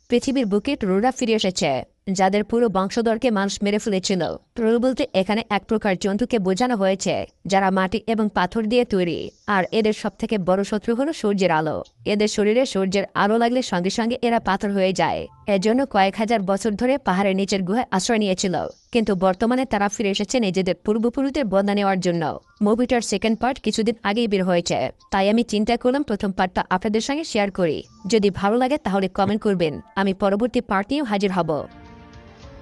পৃথিবীর বুকে ট্রোলরা ফিরে এসেছে, যাদের পুরো বংশধরকে মানুষ মেরে ফেলেছিল। ট্রোল বলতে এখানে এক প্রকার জন্তুকে বোঝানো হয়েছে যারা মাটি এবং পাথর দিয়ে তৈরি, আর এদের সবথেকে বড় শত্রু হলো সূর্যের আলো। এদের শরীরে সূর্যের আলো লাগলে সঙ্গে সঙ্গে এরা পাথর হয়ে যায়। এজন্য কয়েক হাজার বছর ধরে পাহাড়ের নিচের গুহায় আশ্রয় নিয়েছিল, কিন্তু বর্তমানে তারা ফিরে এসেছে নিজেদের পূর্বপুরুষদের বদলা নেওয়ার জন্য। মুভিটার সেকেন্ড পার্ট কিছুদিন আগেই বের হয়েছে, তাই আমি চিন্তা করলাম প্রথম পার্টটা আপনাদের সঙ্গে শেয়ার করি। যদি ভালো লাগে তাহলে কমেন্ট করবেন, আমি পরবর্তী পার্ট নিয়েও হাজির হব।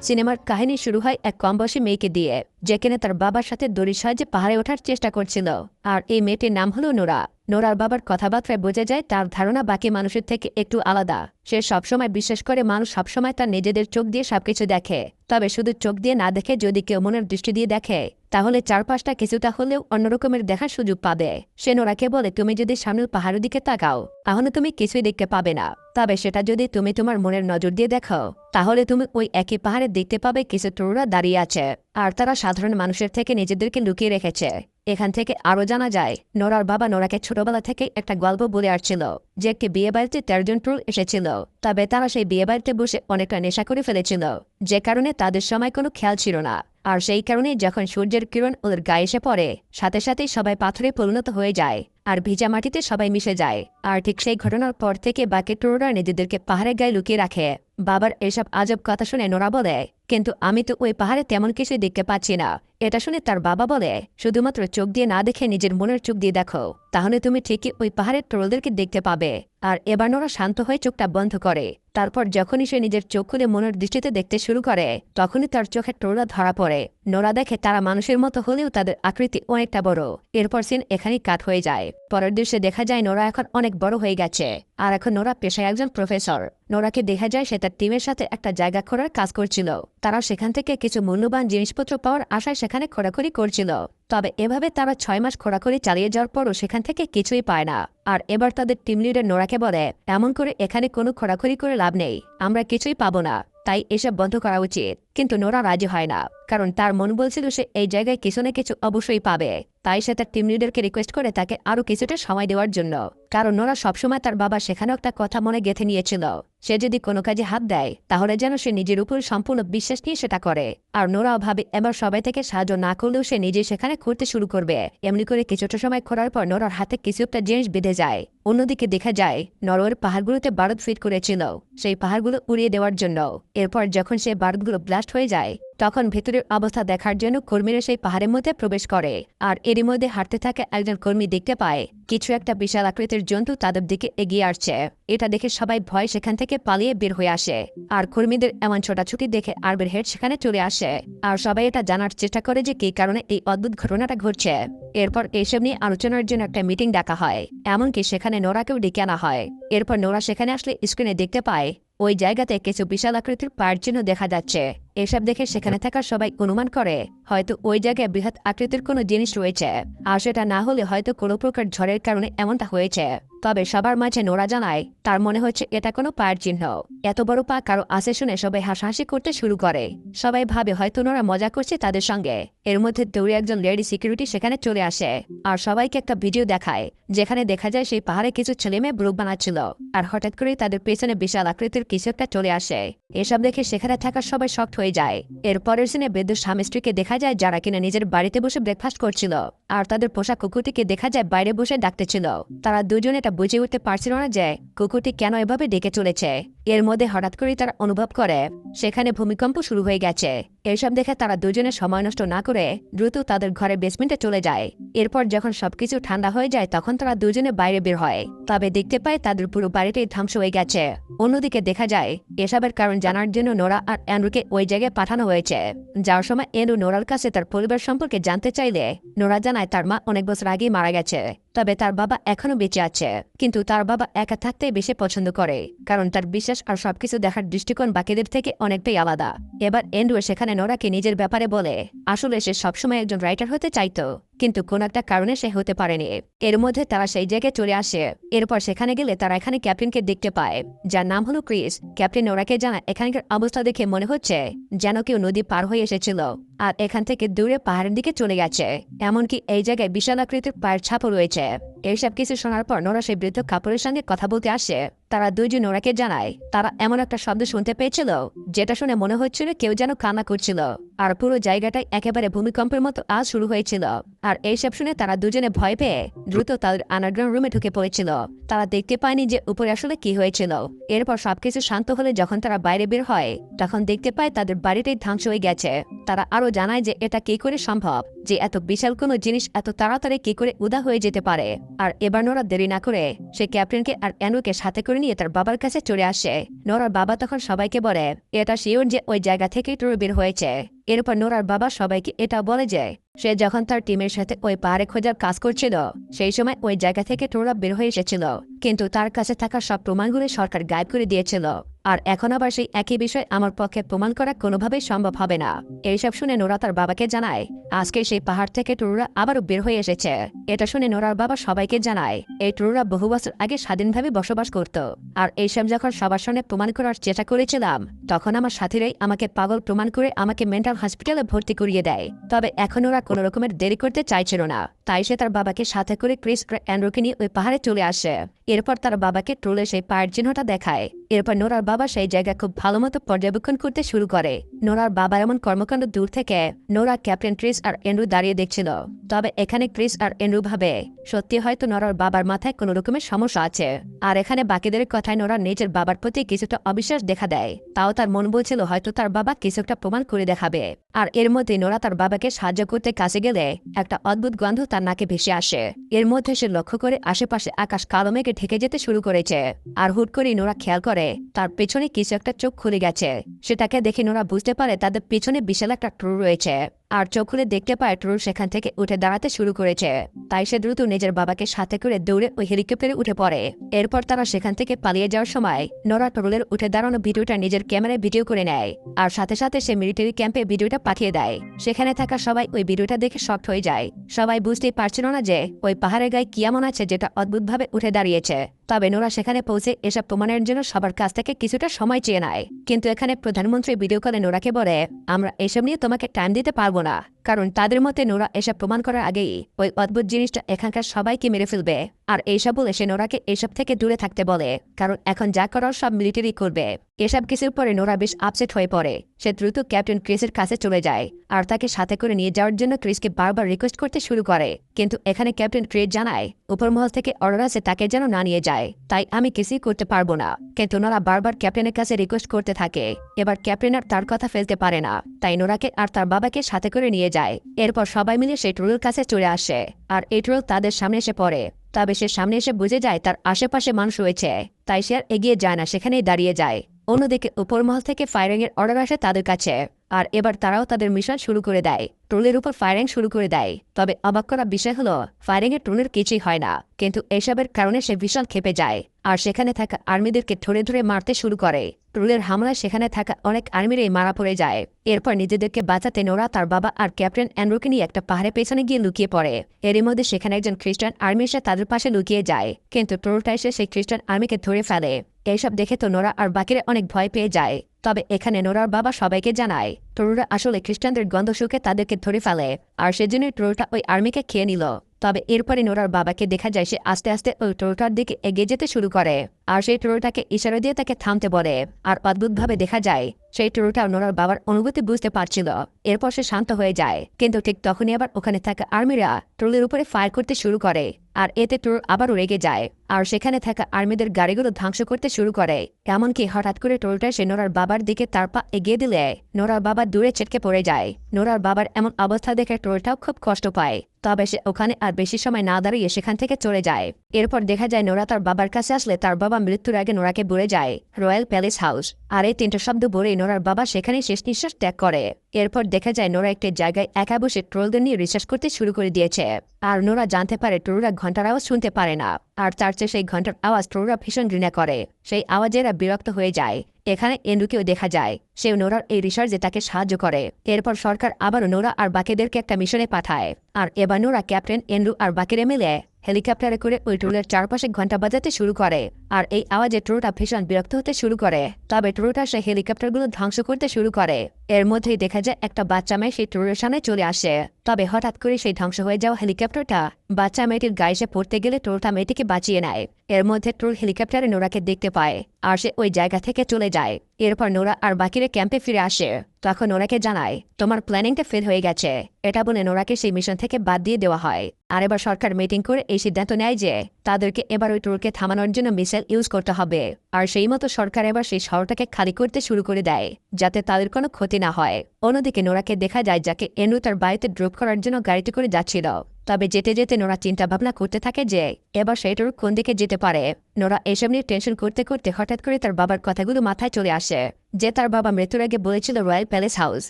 সিনেমার কাহিনী শুরু হয় এক কমবয়সী মেয়েকে দিয়ে, যে কিনা তার বাবার সাথে দড়ির সাহায্যে পাহাড়ে ওঠার চেষ্টা করছিল। আর এই মেয়েটির নাম হলো নোরা। নোরার বাবার কথাবার্তায় বোঝা যায় তার ধারণা বাকি মানুষের থেকে একটু আলাদা। সে সবসময় বিশ্বাস করে মানুষ সবসময় তার নিজেদের চোখ দিয়ে সবকিছু দেখে, তবে শুধু চোখ দিয়ে না দেখে যদি কেউ মনের দৃষ্টি দিয়ে দেখে তাহলে চারপাশটা কিছুটা হলেও অন্যরকমের দেখার সুযোগ পাবে। সে নোরাকে বলে, তুমি যদি সামনের পাহাড়ের দিকে তাকাও তাহলে তুমি কিছুই দেখতে পাবে না, তবে সেটা যদি তুমি তোমার মনের নজর দিয়ে দেখো তাহলে তুমি ওই একই পাহাড়ে দেখতে পাবে কিছু ট্রোলরা দাঁড়িয়ে আছে, আর তারা সাধারণ মানুষের থেকে নিজেদেরকে লুকিয়ে রেখেছে। এখান থেকে আরও জানা যায় নোরার বাবা নোরাকে ছোটবেলা থেকে একটা গল্প বলে আসছিল যে একটি বিয়ে বাড়িতে 13 জন ট্রোল এসেছিল, তবে তারা সেই বিয়ে বাড়িতে বসে অনেকটা নেশা করে ফেলেছিল, যে কারণে তাদের সময় কোনো খেয়াল ছিল না। আর সেই কারণে যখন সূর্যের কিরণ ওদের গায়ে এসে পড়ে সাথে সাথেই সবাই পাথরে পরিণত হয়ে যায় আর ভিজা মাটিতে সবাই মিশে যায়। আর ঠিক সেই ঘটনার পর থেকে বাকি ট্রোলরা নিজেদেরকে পাহাড়ের গায়ে লুকিয়ে রাখে। বাবার এসব আজব কথা শুনে নোরা বলে, কিন্তু আমি তো ওই পাহাড়ে তেমন কিছুই দেখতে পাচ্ছি না। এটা শুনে তার বাবা বলে, শুধুমাত্র চোখ দিয়ে না দেখে নিজের মনের চোখ দিয়ে দেখো, তাহলে তুমি ঠিকই ওই পাহাড়ের ট্রোলদেরকে দেখতে পাবে। আর এবার নোরা শান্ত হয়ে চোখটা বন্ধ করে। তারপর যখনই সে নিজের চোখ খুলে মনের দৃষ্টিতে দেখতে শুরু করে তখনই তার চোখে ট্রোলরা ধরা পড়ে। নোরা দেখে তারা মানুষের মতো হলেও তাদের আকৃতি অনেকটা বড়। এরপর সিন এখানেই কাট হয়ে যায়। পরের দৃশ্যে দেখা যায় নোরা এখন অনেক বড় হয়ে গেছে, আর এখন নোরা পেশায় একজন প্রফেসর। নোরাকে দেখা যায় সে তার টিমের সাথে একটা জায়গা খোঁড়ার কাজ করছিল। তারা সেখান থেকে কিছু মূল্যবান জিনিসপত্র পাওয়ার আশায় সেখানে খোঁড়াখুড়ি করছিল, তবে এভাবে তারা 6 মাস খোঁড়াখুড়ি চালিয়ে যাওয়ার পরও সেখান থেকে কিছুই পায় না। আর এবার তাদের টিম লিডার নোরাকে বলে, এমন করে এখানে কোনো খোঁড়াখুড়ি করে লাভ নেই, আমরা কিছুই পাবো না, তাই এসব বন্ধ করা উচিত। কিন্তু নোরা রাজি হয় না, কারণ তার মন বলছিল সে এই জায়গায় কিছু না কিছু অবশ্যই পাবে। তাই সে তার টিম লিডারকে রিকোয়েস্ট করে তাকে আরও কিছুটা সময় দেওয়ার জন্য, কারণ নোরা সবসময় তার বাবা সেখানেও একটা কথা মনে গেঁথে নিয়েছিল, সে যদি কোনো কাজে হাত দেয় তাহলে যেন সে নিজের উপর সম্পূর্ণ বিশ্বাস নিয়ে সেটা করে। আর নোরাও ভাবে এবার সবাই থেকে সাহায্য না করলেও সে নিজে সেখানে ঘুরতে শুরু করবে। এমনি করে কিছুটা সময় খোঁড়ার পর নোরার হাতে কিছু একটা জিনিস বেঁধে যায়। অন্যদিকে দেখা যায় নরওয়ের পাহাড়গুলোতে বারুদ ফিট করেছিল সেই পাহাড়গুলো উড়িয়ে দেওয়ার জন্য। এরপর যখন সে বারুদগুলো ব্লাস্ট হয়ে যায় তখন ভেতরের অবস্থা দেখার জন্য কর্মীরা সেই পাহাড়ের মধ্যে প্রবেশ করে। আর এরই মধ্যে হাঁটতে থাকা একজন কর্মী দেখতে পায় কিছু একটা বিশাল আকৃতির জন্তু তাদের দিকে এগিয়ে আসছে। এটা দেখে সবাই ভয় সেখান থেকে পালিয়ে বের হয়ে আসে। আর কর্মীদের এমন ছোটাছুটি দেখে আরবের হেড সেখানে চলে আসে, আর সবাই এটা জানার চেষ্টা করে যে কী কারণে এই অদ্ভুত ঘটনাটা ঘটছে। এরপর এইসব নিয়ে আলোচনার জন্য একটা মিটিং ডাকা হয়, এমনকি সেখানে নোরাকেও ডেকে আনা হয়। এরপর নোরা সেখানে আসলে স্ক্রিনে দেখতে পায় ওই জায়গাতে কিছু বিশাল আকৃতির পায়ের চিহ্ন দেখা যাচ্ছে। এসব দেখে সেখানে থাকা সবাই অনুমান করে হয়তো ওই জায়গায় বৃহৎ আকৃতির কোনো জিনিস রয়েছে, আর সেটা না হলে হয়তো কোনো প্রকার ঝড়ের কারণে এমনটা হয়েছে। তবে সবার মাঝে নোরা জানায় তার মনে হচ্ছে এটা কোনো পায়ের চিহ্ন। এত বড় পা কারো আছে শুনে সবাই হাসাহাসি করতে শুরু করে। সবাই ভাবে হয়তো নোরা মজা করছে তাদের সঙ্গে। এর মধ্যে দৌড়ে একজন লেডি সিকিউরিটি সেখানে চলে আসে আর সবাইকে একটা ভিডিও দেখায় যেখানে দেখা যায় সেই পাহাড়ে কিছু ছেলেমেয়ে ব্লগ বানাচ্ছিল, আর হঠাৎ করে তাদের পেছনে বিশাল আকৃতির কিছু একটা চলে আসে। এসব দেখে সেখানে থাকা সবাই শকড হয়ে যায়। এরপরের সিনে বৃদ্ধ স্বামী স্ত্রীকে দেখা যায় যারা কিনা নিজের বাড়িতে বসে ব্রেকফাস্ট করছিল, আর তাদের পোষা কুকুরটিকে দেখা যায় বাইরে বসে ডাকতেছিল। তারা দুজনে এটা বুঝে উঠতে পারছিল না যে কুকুরটি কেন এভাবে ডেকে চলেছে। এর মধ্যে হঠাৎ করে তারা অনুভব করে সেখানে ভূমিকম্প শুরু হয়ে গেছে। এসব দেখে তারা দুজনে সময় নষ্ট না করে দ্রুত তাদের ঘরে বেসমেন্টে চলে যায়। এরপর যখন সবকিছু ঠান্ডা হয়ে যায় তখন তারা দুজনে বাইরে বের হয়, তবে দেখতে পায় তাদের পুরো বাড়িটাই ধ্বংস হয়ে গেছে। অন্যদিকে দেখা যায় এসবের কারণ জানার জন্য নোরা আর অ্যান্ড্রুকে ওই জায়গায় পাঠানো হয়েছে। যাওয়ার সময় অ্যান্ড্রু নোরার কাছে তার পরিবার সম্পর্কে জানতে চাইলে নোরা জানায় তার মা অনেক বছর আগেই মারা গেছে, তবে তার বাবা এখনো বেঁচে আছে। কিন্তু তার বাবা একা থাকতেই বেশি পছন্দ করে, কারণ তার বিশ্বাস আর সবকিছু দেখার দৃষ্টিকোণ বাকিদের থেকে অনেকটাই আলাদা। এবার অ্যান্ড্রু সেখানে নোরাকে নিজের ব্যাপারে বলে আসলে সে সবসময় একজন রাইটার হতে চাইতো, কিন্তু কোন একটা কারণে সে হতে পারেনি। এর মধ্যে তারা সেই জায়গায় চলে আসে। এরপর সেখানে গেলে তারা এখানে ক্যাপ্টেনকে দেখতে পায়, যার নাম হলো ক্রিস। ক্যাপ্টেন নোরাকে জানায় এখানকার অবস্থা দেখে মনে হচ্ছে যেন কেউ নদী পার হয়ে এসেছিল, আর এখান থেকে দূরে পাহাড়ের দিকে চলে গেছে। এমনকি এই জায়গায় বিশাল আকৃতির পায়ের ছাপও রয়েছে। এইসব কিছু শোনার পর নোরা সেই বৃদ্ধ কাপড়ের সঙ্গে কথা বলতে আসে। তারা দুইজন নোরাকে জানায় তারা এমন একটা শব্দ শুনতে পেয়েছিল যেটা শুনে মনে হচ্ছিল কেউ যেন কান্না করছিল, আর পুরো জায়গাটাই একেবারে ভূমিকম্পের মতো আজ শুরু হয়েছিল। আর এইসব শুনে তারা দুজনে ভয় পেয়ে দ্রুত তাদের আন্ডারগ্রাউন্ড রুমে ঢুকে পড়েছিল। তারা দেখতে পায়নি যে উপরে আসলে কি হয়েছিল। এরপর সবকিছু শান্ত হলে যখন তারা বাইরে বের হয় তখন দেখতে পায় তাদের বাড়িটাই ধ্বংস হয়ে গেছে। তারা আরো জানায় যে এটা কি করে সম্ভব যে এত বিশাল কোনো জিনিস এত তাড়াতাড়ি কি করে উদা হয়ে যেতে পারে। আর এবার নোরা দেরি না করে সে ক্যাপ্টেনকে আর অ্যান্ড্রুকে সাথে করে নিয়ে তার বাবার কাছে চলে আসে। নোরার বাবা তখন সবাইকে বলে এটা শিওর যে ওই জায়গা থেকেই ট্যুর বের হয়েছে। এরপর নোরার বাবা সবাইকে এটা বলে যে সে যখন তার টিমের সাথে ওই পাহাড়ে খোঁজার কাজ করছিল সেই সময় ওই জায়গা থেকে ট্যুর বের হয়ে এসেছিল, কিন্তু তার কাছে থাকা সব প্রমাণগুলো সরকার গায়েব করে দিয়েছিল। আর এখন আবার সেই একই বিষয় আমার পক্ষে প্রমাণ করা কোনোভাবেই সম্ভব হবে না। এইসব শুনে নোরা তার বাবাকে জানায় আজকে সেই পাহাড় থেকে ট্যুররা আবারও বের হয়ে এসেছে। এটা শুনে নোরার বাবা সবাইকে জানায় এই ট্যুররা বহু বছর আগে স্বাধীনভাবে বসবাস করত। আর এইসব যখন সবার সামনে প্রমাণ করার চেষ্টা করেছিলাম তখন আমার সাথীরাই আমাকে পাগল প্রমাণ করে আমাকে মেন্টাল হসপিটালে ভর্তি করিয়ে দেয়। তবে এখন ওরা কোনো রকমের দেরি করতে চাইছিল না, তাই সে তার বাবাকে সাথে করে ক্রিস আর অ্যান্ড্রুকে নিয়ে ওই পাহাড়ে চলে আসে। এরপর তার বাবাকে ট্রোলে সেই পায়ের চিহ্নটা দেখায়। এরপর নোরার বাবা সেই জায়গা খুব ভালোমতো পর্যবেক্ষণ করতে শুরু করে। নোরার বাবার এমন কর্মকাণ্ড দূর থেকে নোরা, ক্যাপ্টেন ক্রিস আর অ্যান্ড্রু দাঁড়িয়ে দেখছিল। তবে এখানে ক্রিস আর অ্যান্ড্রু ভাবে সত্যি হয়তো নোরার বাবার মাথায় কোনো রকমের সমস্যা আছে। আর এখানে বাকিদের কথায় নোরা নিজের বাবার প্রতি কিছুটা অবিশ্বাস দেখা দেয়। তাও তার মন বলছিল হয়তো তার বাবা কিছু একটা প্রমাণ করে দেখাবে। আর এর মধ্যে নোরা তার বাবাকে সাহায্য করতে কাছে গেলে একটা অদ্ভুত গন্ধ তার নাকে ভেসে আসে। এর মধ্যে সে লক্ষ্য করে আশেপাশে আকাশ কালো মেঘে ঢেকে যেতে শুরু করেছে। আর হুট করে নোরা খেয়াল করে তার পেছনে কিছু একটা চোখ খুলে গেছে। সেটাকে দেখে নোরা বুঝতে পারে তাদের পেছনে বিশাল একটা ট্রু রয়েছে। আর চোখ খুলে দেখতে পায় ট্রু সেখান থেকে উঠে দাঁড়াতে শুরু করেছে। তাই সে দ্রুত নিজের বাবাকে সাথে করে দৌড়ে ওই হেলিকপ্টারে উঠে পড়ে। এরপর তারা সেখান থেকে পালিয়ে যাওয়ার সময় নোরা ট্রুলের উঠে দাঁড়ানো ভিডিওটা নিজের ক্যামেরায় ভিডিও করে নেয়। আর সাথে সাথে সে মিলিটারি ক্যাম্পে ভিডিওটা পাঠিয়ে দেয়। সেখানে থাকা সবাই ওই ভিডিওটা দেখে শকড হয়ে যায়। সবাই বুঝতেই পারছিল না যে ওই পাহাড়ের গায়ে কি এমন আছে যেটা অদ্ভুতভাবে উঠে দাঁড়িয়েছে। তবে নোরা সেখানে পৌঁছে এসব প্রমাণের জন্য সবার কাছ থেকে কিছুটা সময় চেয়ে নেয়। কিন্তু এখানে প্রধানমন্ত্রী ভিডিও কলে নোরাকে বলে আমরা এসব নিয়ে তোমাকে টাইম দিতে পারবো না, কারণ তাদের মতে নোরা এসব প্রমাণ করার আগেই ওই অদ্ভুত জিনিসটা এখানকার সবাইকে মেরে ফেলবে। আর এইসব বলে সে নোরাকে এসব থেকে দূরে থাকতে বলে, কারণ এখন যা করার সব মিলিটারি করবে। এসব কিছুর পরে নোরা বেশ আপসেট হয়ে পড়ে। সে দ্রুত ক্যাপ্টেন ক্রিসের কাছে চলে যায় আর তাকে সাথে করে নিয়ে যাওয়ার জন্য ক্রিসকে বারবার রিকোয়েস্ট করতে শুরু করে। কিন্তু এখানে ক্যাপ্টেন ক্রিস জানায় উপরমহল থেকে অর্ডার আছে তাকে যেন না নিয়ে যায়, তাই আমি কিছুই করতে পারবো না। কিন্তু নোরা বারবার ক্যাপ্টেনের কাছে রিকোয়েস্ট করতে থাকে। এবার ক্যাপ্টেন আর তার কথা ফেলতে পারে না, তাই নোরাকে আর তার বাবাকে সাথে করে নিয়ে যায়। এরপর সবাই মিলে সেই ট্রুলের কাছে চলে আসে আর এই ট্রুল তাদের সামনে এসে পড়ে। তবে সে সামনে এসে বুঝে যায় তার আশেপাশে মানুষ রয়েছে, তাই সে আর এগিয়ে যায় না, সেখানেই দাঁড়িয়ে যায়। অন্যদিকে উপরমহল থেকে ফায়ারিং এর অর্ডার আসে তাদের কাছে। আর এবার তারাও তাদের মিশন শুরু করে দেয়, ট্রোলের উপর ফায়ারিং শুরু করে দেয়। তবে অবাক করা বিষয় হলো ফায়ারিং এর ট্রোলের কিছুই হয় না, কিন্তু এসবের কারণে সে বিশাল ক্ষেপে যায় আর সেখানে থাকা আর্মিদেরকে ধরে ধরে মারতে শুরু করে। ট্রোলের হামলায় সেখানে থাকা অনেক আর্মিরাই মারা পড়ে যায়। এরপর নিজেদেরকে বাঁচাতে নোরা তার বাবা আর ক্যাপ্টেন অ্যান্ড্রুকে নিয়ে একটা পাহাড়ের পেছনে গিয়ে লুকিয়ে পড়ে। এরই মধ্যে সেখানে একজন খ্রিস্টান আর্মি এসে তাদের পাশে লুকিয়ে যায়, কিন্তু ট্রোলটা এসে সেই খ্রিস্টান আর্মিকে ধরে ফেলে। এইসব দেখে তো নোরা আর বাকিরা অনেক ভয় পেয়ে যায়। তবে এখানে নোরার বাবা সবাইকে জানায় ট্রোলরা আসলে খ্রিস্টানদের গন্ধ শুকে তাদেরকে ধরে ফেলে, আর সেজন্যই ট্রোলটা ওই আর্মিকে খেয়ে নিল। তবে এরপরে নোরার বাবাকে দেখা যায় সে আস্তে আস্তে ওই ট্রোলটার দিকে এগিয়ে যেতে শুরু করে আর সেই ট্রোলটাকে ইশারা দিয়ে তাকে থামতে বলে। আর অদ্ভুতভাবে দেখা যায় সেই ট্রোলটাও নোরার বাবার অনুভূতি বুঝতে পারছিল। এরপর সে শান্ত হয়ে যায়, কিন্তু ঠিক তখনই আবার ওখানে থাকা আর্মিরা ট্রোলের উপরে ফায়ার করতে শুরু করে। আর এতে ট্রোল আবারও রেগে যায় আর সেখানে থাকা আর্মিদের গাড়িগুলো ধ্বংস করতে শুরু করে। এমনকি হঠাৎ করে ট্রোলটা সে নোরার বাবার দিকে তার পা এগিয়ে দিলে নোরার বাবা দূরে ছিটকে পড়ে যায়। নোরার বাবার এমন অবস্থা দেখে ট্রোলটাও খুব কষ্ট পায়। তবে সে ওখানে আর বেশি সময় না দাঁড়িয়ে সেখান থেকে চলে যায়। এরপর দেখা যায় নোরা তার বাবার কাছে আসলে তার বাবা মৃত্যুর আগে নোরাকে বলে যায় রয়্যাল প্যালেস হাউস। আর এই তিনটা শব্দ বলেই নোরার বাবা সেখানে শেষ নিঃশ্বাস ত্যাগ করে। এরপর দেখা যায় নোরা একটি জায়গায় একা বসে ট্রোলদের নিয়ে রিসার্চ করতে শুরু করে দিয়েছে। আর নোরা জানতে পারে ট্রোলরা ঘন্টার আওয়াজ শুনতে পারে না, আর তার চেয়ে সেই ঘন্টার আওয়াজ ট্রোলরা ভীষণ ঘৃণা করে। সেই আওয়াজেরা বিরক্ত হয়ে যায়। এখানে এন্ড্রুকেও দেখা যায়, সেও নোরার এই রিসার্চে তাকে সাহায্য করে। এরপর সরকার আবারও নোরা আর বাকিদেরকে একটা মিশনে পাঠায়। আর এবার নোরা, ক্যাপ্টেন, এন্ড্রু আর বাকিরা মিলে হেলিকপ্টারে করে ওই ট্রোলের চারপাশে ঘন্টা বাজাতে শুরু করে। আর এই আওয়াজে ট্রুটা ভীষণ বিরক্ত হতে শুরু করে। তবে ট্রুটা সেই হেলিকপ্টারগুলো ধ্বংস করতে শুরু করে। এর মধ্যেই দেখা যায় একটা বাচ্চা মেয়ে সেই ট্রুরের সামনে চলে আসে। তবে হঠাৎ করে সেই ধ্বংস হয়ে যাওয়া হেলিকপ্টারটা বাচ্চা মেয়েটির গায়ে এসে পড়তে গেলে ট্রুটা মেয়েটিকে বাঁচিয়ে নেয়। এর মধ্যে ট্রুর হেলিকপ্টারে নোরাকে দেখতে পায় আর সে ওই জায়গা থেকে চলে যায়। এরপর নোরা আর বাকিরা ক্যাম্পে ফিরে আসে। তখন নোরাকে জানায় তোমার প্ল্যানিংটা ফেল হয়ে গেছে। এটা বলে নোরাকে সেই মিশন থেকে বাদ দিয়ে দেওয়া হয়। আর এবার সরকার মিটিং করে এই সিদ্ধান্ত নেয় যে তাদেরকে এবার ওই ট্রুরকে থামানোর জন্য মিসাইল ইউজ করতে হবে। আর সেই মতো সরকার এবার সেই শহরটাকে খালি করতে শুরু করে দেয় যাতে তাদের কোনো ক্ষতি না হয়। অন্যদিকে নোরাকে দেখা যায় যাকে এনু তার বাড়িতে ড্রপ করার জন্য গাড়িতে করে যাচ্ছিল। তবে যেতে যেতে নোরা চিন্তা ভাবনা করতে থাকে যে এবার সেই ট্রুর কোন দিকে যেতে পারে। নোরা এসব নিয়ে টেনশন করতে করতে হঠাৎ করে তার বাবার কথাগুলো মাথায় চলে আসে যে তার বাবা মৃত্যুর আগে বলেছিল রয়্যাল প্যালেস হাউস।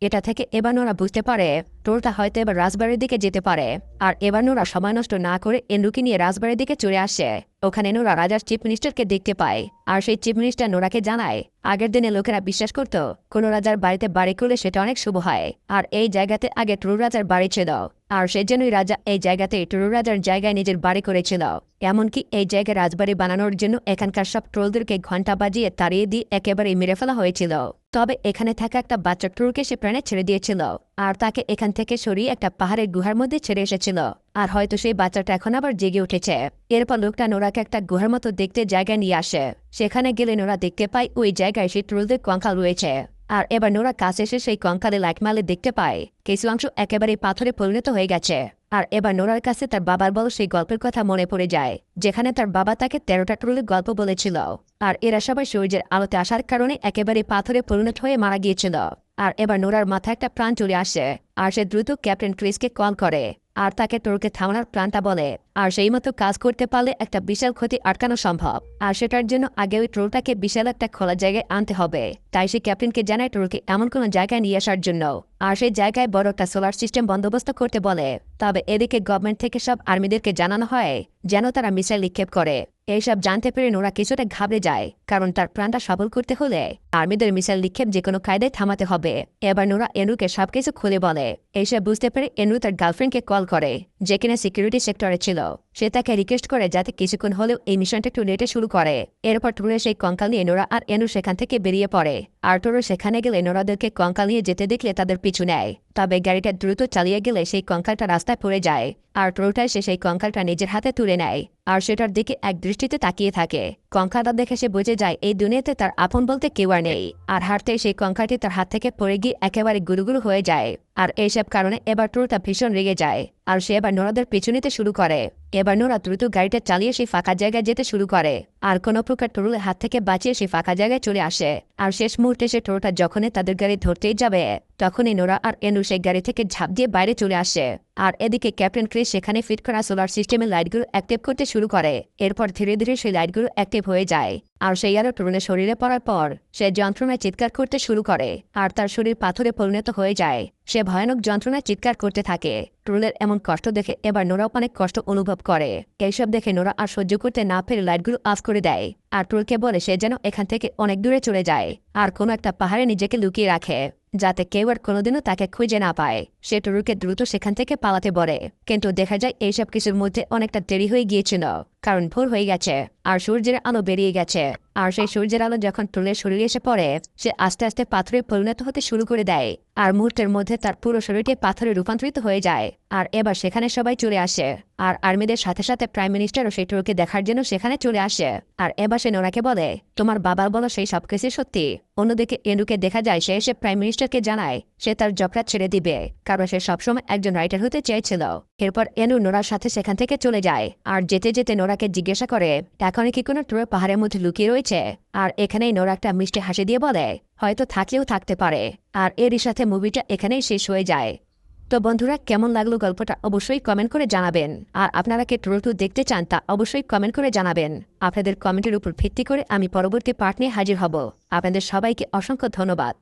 এটা থেকে এবার নোরা বুঝতে পারে ট্রুরটা হয়তো এবার রাজবাড়ির দিকে যেতে পারে। আর এবার নোরা সময় নষ্ট না করে এনুকে নিয়ে রাজবাড়ির দিকে চলে আসে। ওখানে নোরা রাজার চিফ মিনিস্টারকে দেখতে পায়। আর সেই চিফ মিনিস্টার নোরাকে জানায় আগের দিনে লোকেরা বিশ্বাস করত কোন রাজার বাড়িতে বাড়ি করলে সেটা অনেক শুভ হয়। আর এই জায়গাতে আগে ট্রুর রাজার বাড়ি ছিল। আর সেজন্যই রাজা এই জায়গাতে ট্রুর রাজার জায়গায় নিজের বাড়ি করেছিল। এমনকি এই জায়গায় রাজবাড়ি বানানোর জন্য এখানকার সব ট্রোলদেরকে ঘণ্টা বাজিয়ে তাড়িয়ে দিয়ে একেবারেই মেরে ফেলা হয়েছিল। তবে এখানে থাকা একটা বাচ্চা ট্রুরকে সে প্রাণে ছেড়ে দিয়েছিল আর তাকে এখান থেকে সরিয়ে একটা পাহাড়ের গুহার মধ্যে ছেড়ে এসেছিল। আর হয়তো সেই বাচ্চাটা এখন আবার জেগে উঠেছে। এরপর লোকটা নোরাকে একটা গুহার মতো দেখতে জায়গায় নিয়ে আসে। সেখানে গেলে নোরা দেখতে পায় ওই জায়গায় সেই ট্রোলদের কঙ্কাল রয়েছে। আর এবার নোরা কাছে এসে সেই কঙ্কালে লাইট মারলে দেখতে পায় কিছু অংশ একেবারে পাথরে পরিণত হয়ে গেছে। আর এবার নোরার কাছে তার বাবার বল সেই গল্পের কথা মনে পড়ে যায় যেখানে তার বাবা তাকে 13টা ট্রুলের গল্প বলেছিল। আর এরা সবাই সূর্যের আলোতে আসার কারণে একেবারে পাথরে পরিণত হয়ে মারা গিয়েছিল। আর এবার নোরার মাথায় একটা প্রাণ চলে আসে আর সে দ্রুত ক্যাপ্টেন ক্রিসকে কল করে আর তাকে ট্রুরকে থামানোর প্ল্যানটা বলে। আর সেই মতো কাজ করতে পারলে একটা বিশাল ক্ষতি আটকানো সম্ভব। আর সেটার জন্য আগে ওই ট্রুরটাকে বিশাল একটা খোলা জায়গায় আনতে হবে। তাই সে ক্যাপ্টেনকে জানায় ট্রুরকে এমন কোনো জায়গায় নিয়ে আসার জন্য। আর সেই জায়গায় বড় একটা সোলার সিস্টেম বন্দোবস্ত করতে বলে। তবে এদিকে গভর্নমেন্ট থেকে সব আর্মিদেরকে জানানো হয় যেন তারা মিসাইল নিক্ষেপ করে। এইসব জানতে পেরে নোরা কিছুটা ঘাবড়ে যায় কারণ তার প্রাণটা সফল করতে হলে আর্মিদের মিসাইল নিক্ষেপ যে কোনো কায়দায় থামাতে হবে। এবার নোরা এনুকে সবকিছু খুলে বলে। এইসব বুঝতে পেরে এনু তার গার্লফ্রেন্ডকে কল করে যে কিনা সিকিউরিটি সেক্টরে ছিল। সে তাকে রিকোয়েস্ট করে যাতে কিছুক্ষণ হলেও এই মিশনটা একটু লেটে শুরু করে। এরপর ট্রুরের সেই কঙ্কাল নিয়ে নোরা আর এনু সেখান থেকে বেরিয়ে পড়ে। আর ট্রুর সেখানে গেলে নোরাদেরকে কঙ্কাল নিয়ে যেতে দেখলে তাদের পিছু নেয়। তবে গাড়িটা দ্রুত চালিয়ে গেলে সেই কঙ্কালটা রাস্তায় পড়ে যায়। আর ট্রুরটা সে সেই কঙ্কালটা নিজের হাতে তুলে নেয় আর সেটার দিকে এক দৃষ্টিতে তাকিয়ে থাকে। কঙ্কালটা দেখে সে বুঝে যায় এই দুনিয়াতে তার আপন বলতে কেউ আর নেই। আর হাঁটতে সেই কঙ্কালটি তার হাত থেকে পড়ে গিয়ে একেবারে গুরুগুরু হয়ে যায়। আর এইসব কারণে এবার ট্রুরটা ভীষণ রেগে যায় আর সে এবার নোরাদের পিছু নিতে শুরু করে। এবার নোরা দ্রুত গাড়িটা চালিয়ে সেই ফাঁকা জায়গায় যেতে শুরু করে আর কোনো প্রকার ট্রুরের হাত থেকে বাঁচিয়ে সেই ফাঁকা জায়গায় চলে আসে। আর শেষ মুহূর্তে সে ট্রুরটা যখনই তাদের গাড়ি ধরতেই যাবে তখনই নোরা আর এনু সেই গাড়ি থেকে ঝাঁপ দিয়ে বাইরে চলে আসে। আর এদিকে ক্যাপ্টেন ক্রিস সেখানে ফিট করা সোলার সিস্টেমের লাইটগুলো অ্যাক্টিভ করতে শুরু করে। এরপর ধীরে ধীরে সেই লাইটগুলো অ্যাক্টিভ হয়ে যায় আর সেই আলো ট্রুরের শরীরে পড়ার পর সে যন্ত্রণায় চিৎকার করতে শুরু করে আর তার শরীর পাথরে পরিণত হয়ে যায়। সে ভয়ানক যন্ত্রণায় চিৎকার করতে থাকে। ট্রুলের এমন কষ্ট দেখে এবার নোরাও অনেক কষ্ট অনুভব করে। এইসব দেখে নোরা আর সহ্য করতে না পেরে লাইটগুলো অফ করে দেয় আর ট্রুলকে বলে সে যেন এখান থেকে অনেক দূরে চলে যায় আর কোনো একটা পাহাড়ে নিজেকে লুকিয়ে রাখে যাতে কেউ আর কোনোদিনও তাকে খুঁজে না পায়। সে ট্রুলকে দ্রুত সেখান থেকে পালাতে বলে কিন্তু দেখা যায় এইসব কিছুর মধ্যে অনেকটা দেরি হয়ে গিয়েছিল কারণ ভোর হয়ে গেছে আর সূর্যের আলো বেরিয়ে গেছে। আর সেই সূর্যের আলো যখন ট্রুলের শরীরে এসে পড়ে সে আস্তে আস্তে পাথরে পরিণত হতে শুরু করে দেয় আর মুহূর্তের মধ্যে তার পুরো শরীরটি পাথরে রূপান্তরিত হয়ে যায়। আর এবার সেখানে সবাই চলে আসে আর আর্মিদের সাথে সাথে প্রাইম মিনিস্টারও সেই ট্রুলকে দেখার জন্য সেখানে চলে আসে। আর এবার সে নোরাকে বলে তোমার বাবার বলো সেই সবকিছু সত্যি। অন্যদিকে এনুকে দেখা যায় সে এসে প্রাইম মিনিস্টারকে জানায় সে তার জবটা ছেড়ে দিবে কারণ সে সবসময় একজন রাইটার হতে চেয়েছিল। এরপর এনু নোরার সাথে সেখান থেকে চলে যায় আর যেতে যেতে নোরাকে জিজ্ঞাসা করে এখন কি কোনো ট্রুর পাহাড়ের মধ্যে লুকিয়ে রয়েছে। আর এখানেই নোরা একটা মিষ্টি হাসি দিয়ে বলে হয়তো থাকলেও থাকতে পারে। আর এরই সাথে মুভিটা এখানেই শেষ হয়ে যায়। তো বন্ধুরা কেমন লাগলো গল্পটা অবশ্যই কমেন্ট করে জানাবেন। আর আপনারা কে ট্রুল 2 দেখতে চান তা অবশ্যই কমেন্ট করে জানাবেন। আপনাদের কমেন্টের উপর ভিত্তি করে আমি পরবর্তী পার্ট নিয়ে হাজির হব। আপনাদের সবাইকে অসংখ্য ধন্যবাদ।